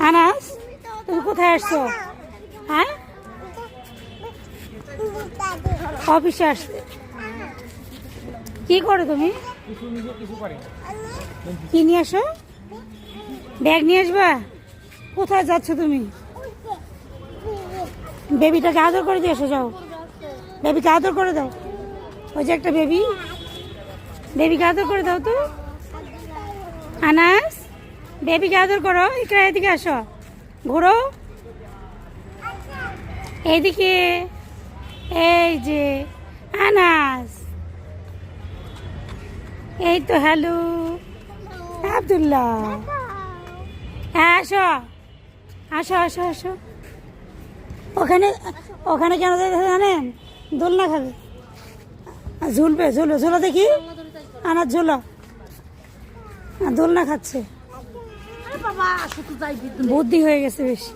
আনাস, তুমি কোথায় আসছো? হ্যাঁ, অফিসে আসছে। কি করো তুমি? কি নিয়ে আসো? ব্যাগ নিয়ে আসবা? কোথায় যাচ্ছ তুমি? বেবিটাকে আদর করে দিয়ে এসো, যাও। বেবিকে আদর করে দাও। ওই যে একটা বেবি, বেবিকে আদর করে দাও তো। আনাস, বেবিকে আদর করো। এখানে এদিকে আসো, ঘোরো এইদিকে। এই যে আনাস, এই তো। হ্যালো আব্দুল্লাহ, হ্যাঁ আসো আসো আসো আসো। ওখানে ওখানে কেন যাইতেছে জানেন? দোলনা খাবে, ঝুলবে। ঝুলো ঝুলো দেখি, আনার ঝুলো। দোলনা খাচ্ছে, বুদ্ধি হয়ে গেছে বেশি।